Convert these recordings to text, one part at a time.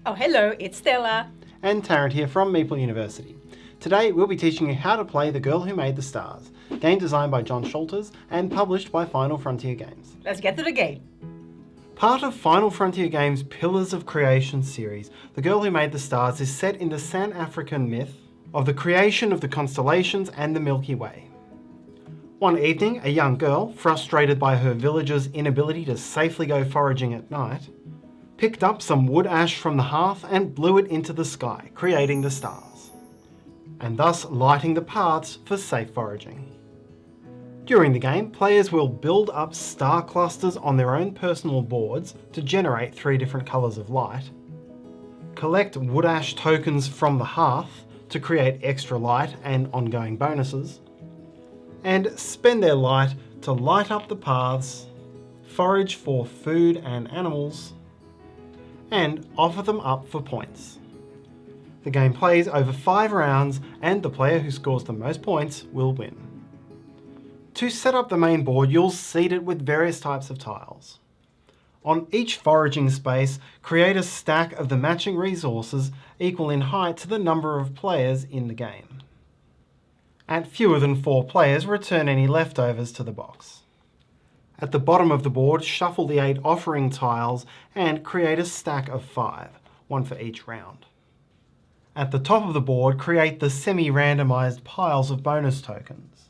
Oh, hello, it's Stella. And Tarrant here from Meeple University. Today we'll be teaching you how to play The Girl Who Made the Stars, game designed by John Schulters and published by Final Frontier Games. Let's get to the game. Part of Final Frontier Games' Pillars of Creation series, The Girl Who Made the Stars is set in the San African myth of the creation of the constellations and the Milky Way. One evening, a young girl, frustrated by her villagers' inability to safely go foraging at night, picked up some wood ash from the hearth and blew it into the sky, creating the stars, and thus lighting the paths for safe foraging. During the game, players will build up star clusters on their own personal boards to generate 3 different colours of light, collect wood ash tokens from the hearth to create extra light and ongoing bonuses, and spend their light to light up the paths, forage for food and animals, and offer them up for points. The game plays over 5 rounds and the player who scores the most points will win. To set up the main board, you'll seed it with various types of tiles. On each foraging space, create a stack of the matching resources equal in height to the number of players in the game. At fewer than 4 players, return any leftovers to the box. At the bottom of the board, shuffle the 8 offering tiles and create a stack of 5, one for each round. At the top of the board, create the semi-randomized piles of bonus tokens.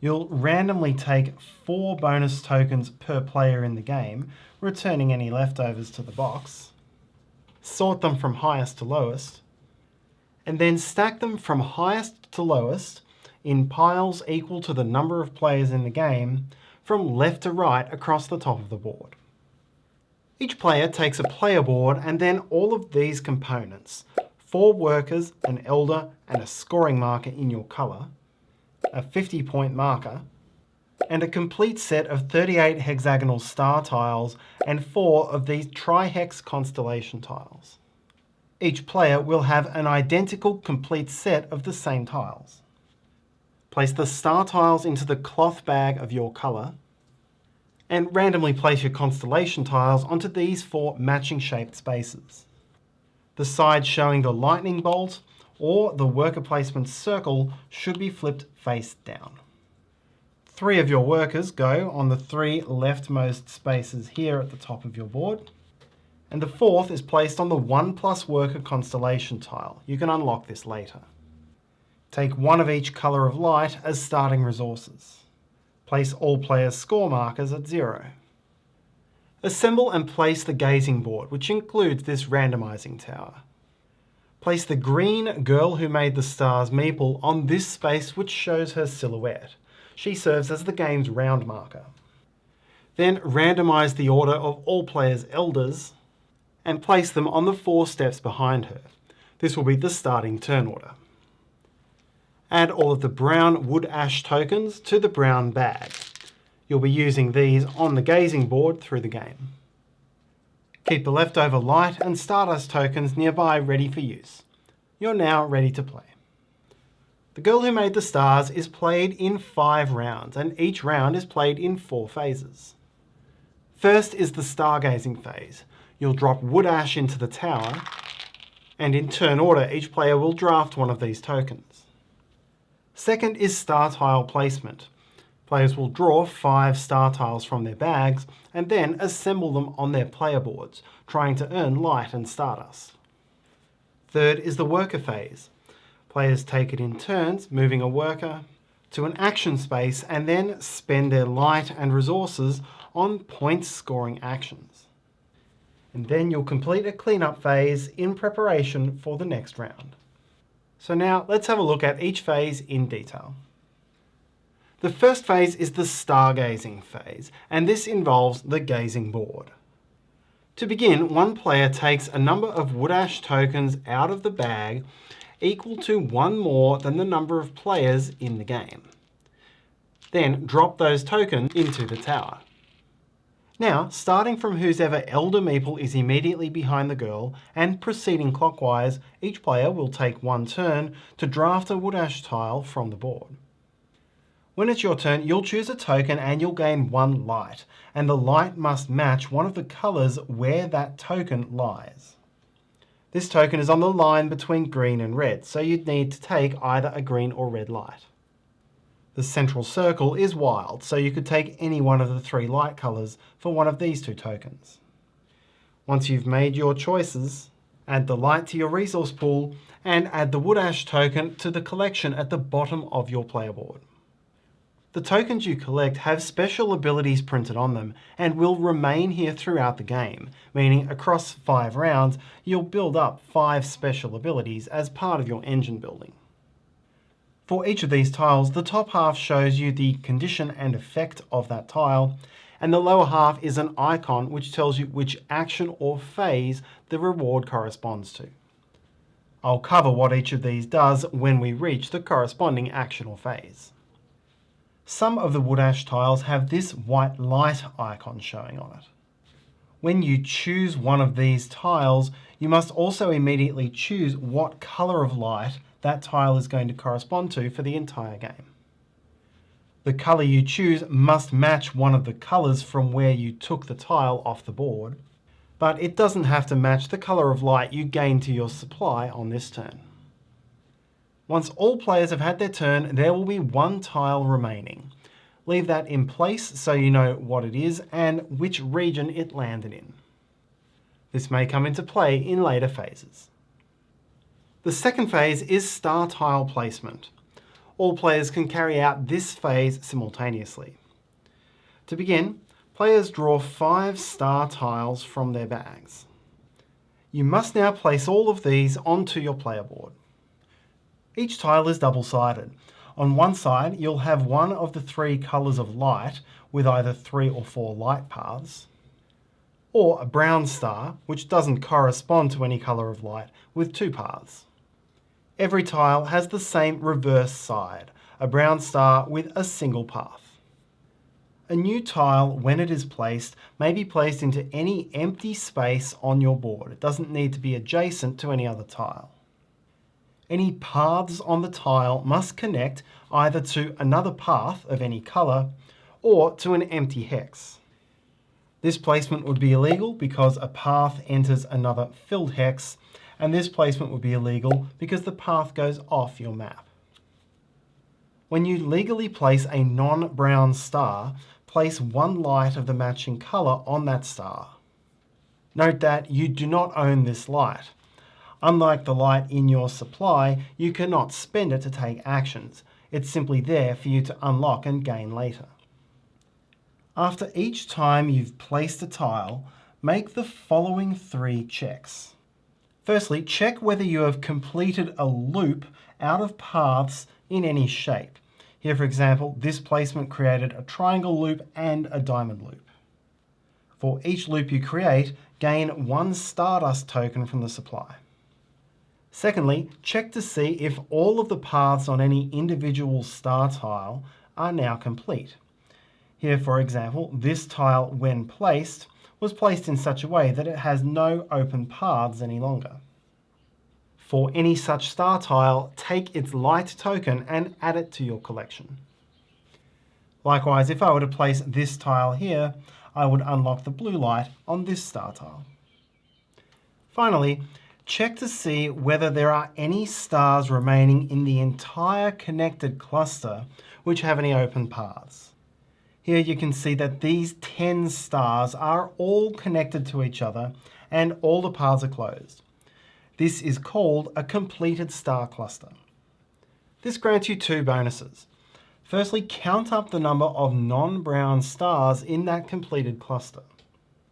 You'll randomly take 4 bonus tokens per player in the game, returning any leftovers to the box. Sort them from highest to lowest, and then stack them from highest to lowest in piles equal to the number of players in the game from left to right across the top of the board. Each player takes a player board and then all of these components, 4 workers, an elder, and a scoring marker in your colour, a 50-point marker, and a complete set of 38 hexagonal star tiles and 4 of these tri-hex constellation tiles. Each player will have an identical complete set of the same tiles. Place the star tiles into the cloth bag of your colour, and randomly place your constellation tiles onto these 4 matching shaped spaces. The side showing the lightning bolt or the worker placement circle should be flipped face down. 3 of your workers go on the 3 leftmost spaces here at the top of your board, and the 4th is placed on the 1+ worker constellation tile. You can unlock this later. Take 1 of each colour of light as starting resources. Place all players' score markers at 0. Assemble and place the gazing board, which includes this randomising tower. Place the green Girl Who Made the Stars meeple on this space which shows her silhouette. She serves as the game's round marker. Then randomise the order of all players' elders and place them on the 4 steps behind her. This will be the starting turn order. Add all of the brown wood ash tokens to the brown bag. You'll be using these on the gazing board through the game. Keep the leftover light and Stardust tokens nearby ready for use. You're now ready to play. The Girl Who Made the Stars is played in 5 rounds, and each round is played in 4 phases. First is the Stargazing phase. You'll drop wood ash into the tower, and in turn order each player will draft one of these tokens. Second is star tile placement. Players will draw 5 star tiles from their bags and then assemble them on their player boards, trying to earn light and stardust. Third is the worker phase. Players take it in turns, moving a worker to an action space and then spend their light and resources on point scoring actions. And then you'll complete a cleanup phase in preparation for the next round. So now let's have a look at each phase in detail. The first phase is the Stargazing phase, and this involves the gazing board. To begin, one player takes a number of wood ash tokens out of the bag equal to 1 more than the number of players in the game. Then drop those tokens into the tower. Now, starting from whoever elder meeple is immediately behind the girl and proceeding clockwise, each player will take 1 turn to draft a wood ash tile from the board. When it's your turn, you'll choose a token and you'll gain 1 light, and the light must match one of the colours where that token lies. This token is on the line between green and red, so you'd need to take either a green or red light. The central circle is wild, so you could take any one of the 3 light colours for one of these 2 tokens. Once you've made your choices, add the light to your resource pool and add the wood ash token to the collection at the bottom of your player board. The tokens you collect have special abilities printed on them and will remain here throughout the game, meaning across 5 rounds you'll build up 5 special abilities as part of your engine building. For each of these tiles, the top half shows you the condition and effect of that tile, and the lower half is an icon which tells you which action or phase the reward corresponds to. I'll cover what each of these does when we reach the corresponding action or phase. Some of the wood ash tiles have this white light icon showing on it. When you choose one of these tiles, you must also immediately choose what colour of light that tile is going to correspond to for the entire game. The colour you choose must match one of the colours from where you took the tile off the board, but it doesn't have to match the colour of light you gain to your supply on this turn. Once all players have had their turn, there will be 1 tile remaining. Leave that in place so you know what it is and which region it landed in. This may come into play in later phases. The second phase is star tile placement. All players can carry out this phase simultaneously. To begin, players draw 5 star tiles from their bags. You must now place all of these onto your player board. Each tile is double-sided. On one side, you'll have one of the 3 colours of light with either 3 or 4 light paths, or a brown star, which doesn't correspond to any colour of light, with 2 paths. Every tile has the same reverse side, a brown star with a single path. A new tile, when it is placed, may be placed into any empty space on your board. It doesn't need to be adjacent to any other tile. Any paths on the tile must connect either to another path of any colour or to an empty hex. This placement would be illegal because a path enters another filled hex, and this placement would be illegal because the path goes off your map. When you legally place a non-brown star, place 1 light of the matching colour on that star. Note that you do not own this light. Unlike the light in your supply, you cannot spend it to take actions. It's simply there for you to unlock and gain later. After each time you've placed a tile, make the following 3 checks. Firstly, check whether you have completed a loop out of paths in any shape. Here, for example, this placement created a triangle loop and a diamond loop. For each loop you create, gain 1 Stardust token from the supply. Secondly, check to see if all of the paths on any individual star tile are now complete. Here, for example, this tile, when placed, was placed in such a way that it has no open paths any longer. For any such star tile, take its light token and add it to your collection. Likewise, if I were to place this tile here, I would unlock the blue light on this star tile. Finally, check to see whether there are any stars remaining in the entire connected cluster which have any open paths. Here you can see that these 10 stars are all connected to each other and all the paths are closed. This is called a completed star cluster. This grants you 2 bonuses. Firstly, count up the number of non-brown stars in that completed cluster.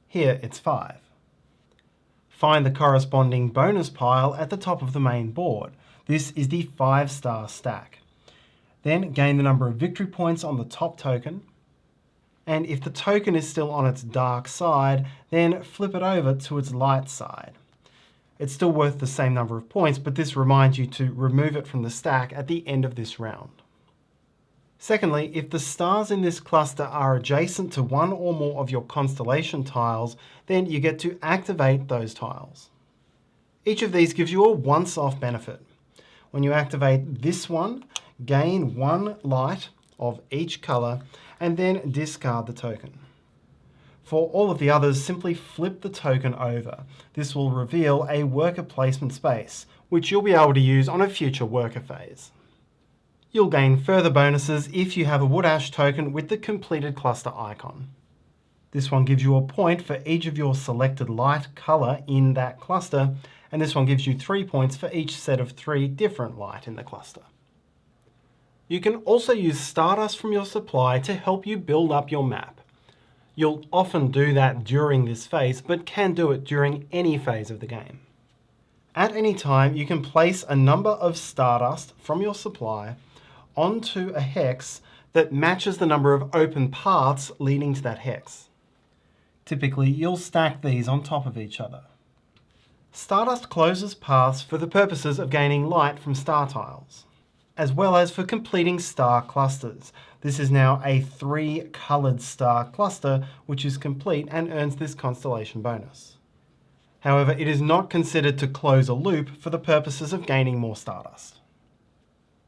Here it's 5. Find the corresponding bonus pile at the top of the main board. This is the 5-star stack. Then gain the number of victory points on the top token. And if the token is still on its dark side, then flip it over to its light side. It's still worth the same number of points, but this reminds you to remove it from the stack at the end of this round. Secondly, if the stars in this cluster are adjacent to one or more of your constellation tiles, then you get to activate those tiles. Each of these gives you a once-off benefit. When you activate this one, gain 1 light of each colour and then discard the token. For all of the others, simply flip the token over. This will reveal a worker placement space, which you'll be able to use on a future worker phase. You'll gain further bonuses if you have a wood ash token with the completed cluster icon. This one gives you a point for each of your selected light colour in that cluster, and this one gives you 3 points for each set of 3 different light in the cluster. You can also use Stardust from your supply to help you build up your map. You'll often do that during this phase, but can do it during any phase of the game. At any time, you can place a number of Stardust from your supply onto a hex that matches the number of open paths leading to that hex. Typically, you'll stack these on top of each other. Stardust closes paths for the purposes of gaining light from star tiles, as well as for completing star clusters. This is now a 3-coloured star cluster, which is complete and earns this constellation bonus. However, it is not considered to close a loop for the purposes of gaining more Stardust.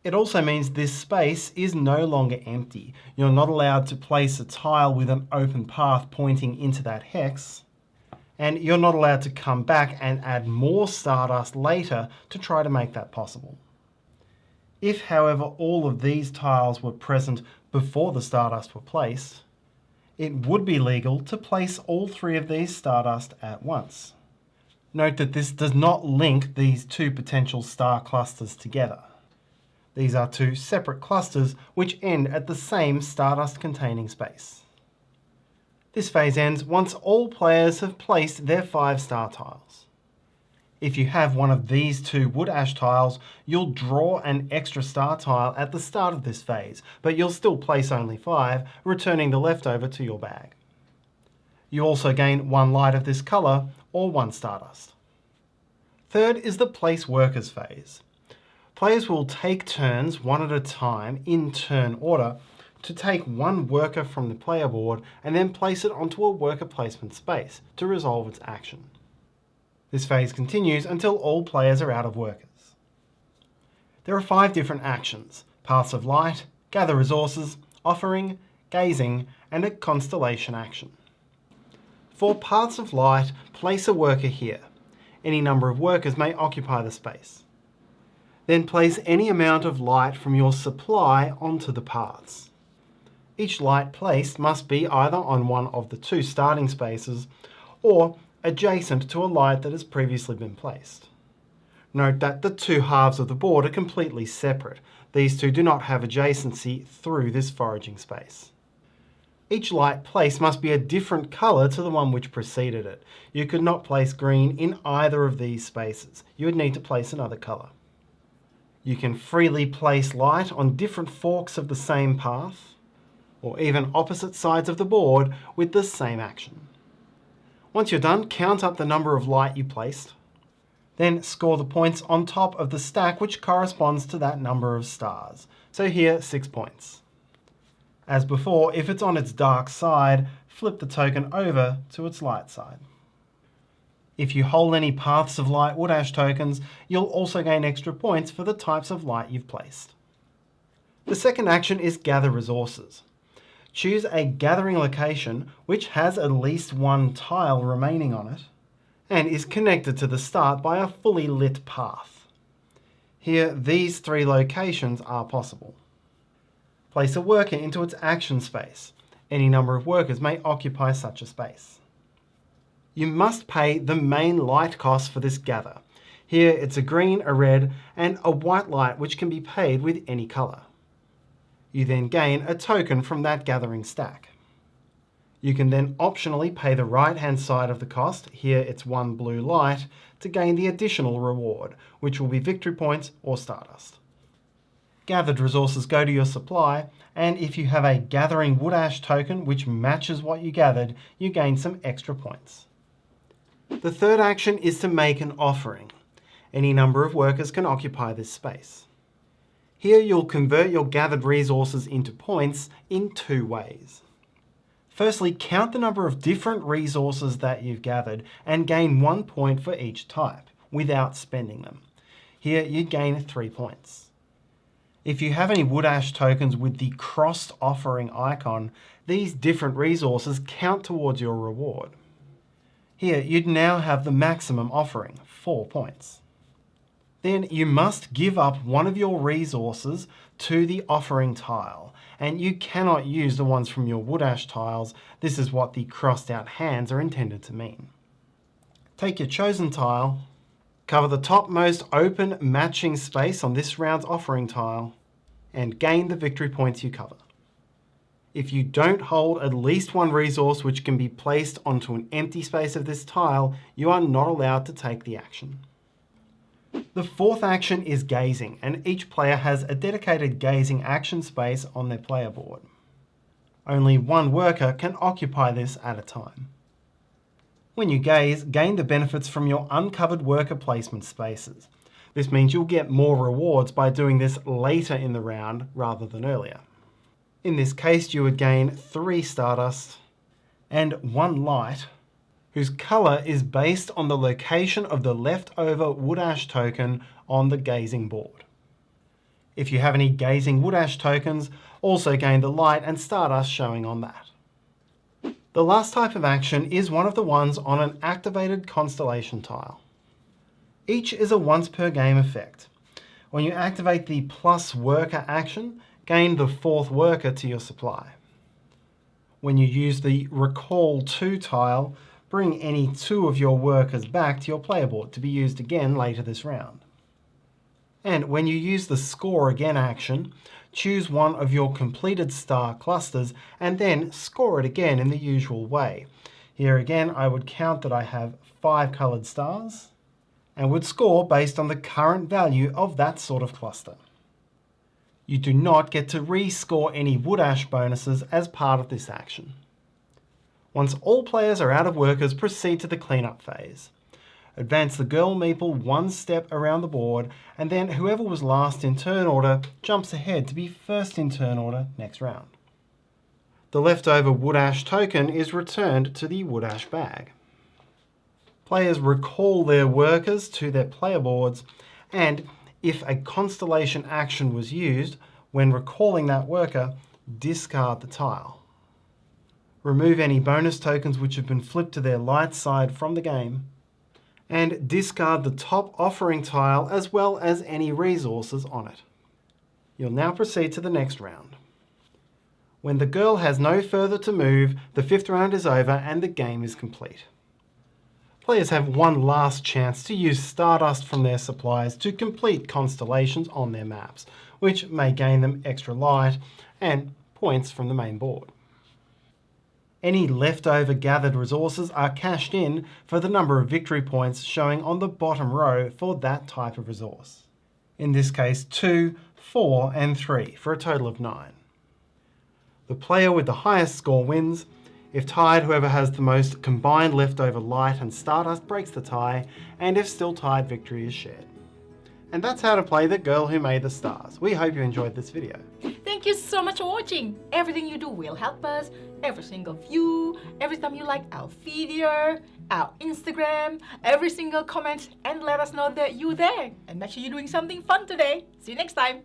It also means this space is no longer empty. You're not allowed to place a tile with an open path pointing into that hex, and you're not allowed to come back and add more Stardust later to try to make that possible. If, however, all of these tiles were present before the Stardust were placed, it would be legal to place all 3 of these Stardust at once. Note that this does not link these 2 potential star clusters together. These are 2 separate clusters which end at the same Stardust containing space. This phase ends once all players have placed their 5 star tiles. If you have one of these 2 wood ash tiles, you'll draw an extra star tile at the start of this phase, but you'll still place only 5, returning the leftover to your bag. You also gain 1 light of this colour, or 1 Stardust. Third is the place workers phase. Players will take turns, one at a time, in turn order, to take 1 worker from the player board and then place it onto a worker placement space to resolve its action. This phase continues until all players are out of workers. There are 5 different actions: Paths of Light, Gather Resources, Offering, Gazing, and a Constellation action. For Paths of Light, place a worker here. Any number of workers may occupy the space. Then place any amount of light from your supply onto the paths. Each light placed must be either on one of the 2 starting spaces or adjacent to a light that has previously been placed. Note that the 2 halves of the board are completely separate. These 2 do not have adjacency through this foraging space. Each light placed must be a different colour to the one which preceded it. You could not place green in either of these spaces. You would need to place another colour. You can freely place light on different forks of the same path, or even opposite sides of the board with the same action. Once you're done, count up the number of light you placed. Then score the points on top of the stack which corresponds to that number of stars. So here, 6 points. As before, if it's on its dark side, flip the token over to its light side. If you hold any Paths of Light wood ash tokens, you'll also gain extra points for the types of light you've placed. The second action is Gather Resources. Choose a gathering location which has at least 1 tile remaining on it and is connected to the start by a fully lit path. Here, these 3 locations are possible. Place a worker into its action space. Any number of workers may occupy such a space. You must pay the main light cost for this gather. Here it's a green, a red, and a white light which can be paid with any colour. You then gain a token from that gathering stack. You can then optionally pay the right-hand side of the cost, here it's 1 blue light, to gain the additional reward, which will be victory points or Stardust. Gathered resources go to your supply, and if you have a gathering wood ash token which matches what you gathered, you gain some extra points. The third action is to make an offering. Any number of workers can occupy this space. Here you'll convert your gathered resources into points in 2 ways. Firstly, count the number of different resources that you've gathered and gain 1 point for each type, without spending them. Here you gain 3 points. If you have any wood ash tokens with the crossed offering icon, these different resources count towards your reward. Here, you'd now have the maximum offering, 4 points. Then you must give up one of your resources to the offering tile, and you cannot use the ones from your wood ash tiles. This is what the crossed out hands are intended to mean. Take your chosen tile, cover the topmost open matching space on this round's offering tile, and gain the victory points you cover. If you don't hold at least one resource which can be placed onto an empty space of this tile, you are not allowed to take the action. The fourth action is gazing, and each player has a dedicated gazing action space on their player board. Only one worker can occupy this at a time. When you gaze, gain the benefits from your uncovered worker placement spaces. This means you'll get more rewards by doing this later in the round rather than earlier. In this case, you would gain 3 Stardust and 1 light, whose colour is based on the location of the leftover wood ash token on the gazing board. If you have any gazing wood ash tokens, also gain the light and Stardust showing on that. The last type of action is one of the ones on an activated constellation tile. Each is a once per game effect. When you activate the plus worker action, gain the 4th worker to your supply. When you use the recall to tile, bring any 2 of your workers back to your player board to be used again later this round. And when you use the score again action, choose one of your completed star clusters and then score it again in the usual way. Here again, I would count that I have 5 coloured stars and would score based on the current value of that sort of cluster. You do not get to rescore any wood ash bonuses as part of this action. Once all players are out of workers, proceed to the cleanup phase. Advance the girl Meeple 1 step around the board, and then whoever was last in turn order jumps ahead to be first in turn order next round. The leftover wood ash token is returned to the wood ash bag. Players recall their workers to their player boards, and if a constellation action was used, when recalling that worker, discard the tile. Remove any bonus tokens which have been flipped to their light side from the game, and discard the top offering tile as well as any resources on it. You'll now proceed to the next round. When the girl has no further to move, the 5th round is over and the game is complete. Players have one last chance to use Stardust from their supplies to complete constellations on their maps, which may gain them extra light and points from the main board. Any leftover gathered resources are cashed in for the number of victory points showing on the bottom row for that type of resource. In this case 2, 4 and 3 for a total of 9. The player with the highest score wins. If tied, whoever has the most combined leftover light and Stardust breaks the tie, and if still tied, victory is shared. And that's how to play the girl who made the stars. We hope you enjoyed this video. Thank you so much for watching. Everything you do will help us. Every single view, every time you like our video, our Instagram, every single comment, and let us know that you're there. And make sure you're doing something fun today. See you next time.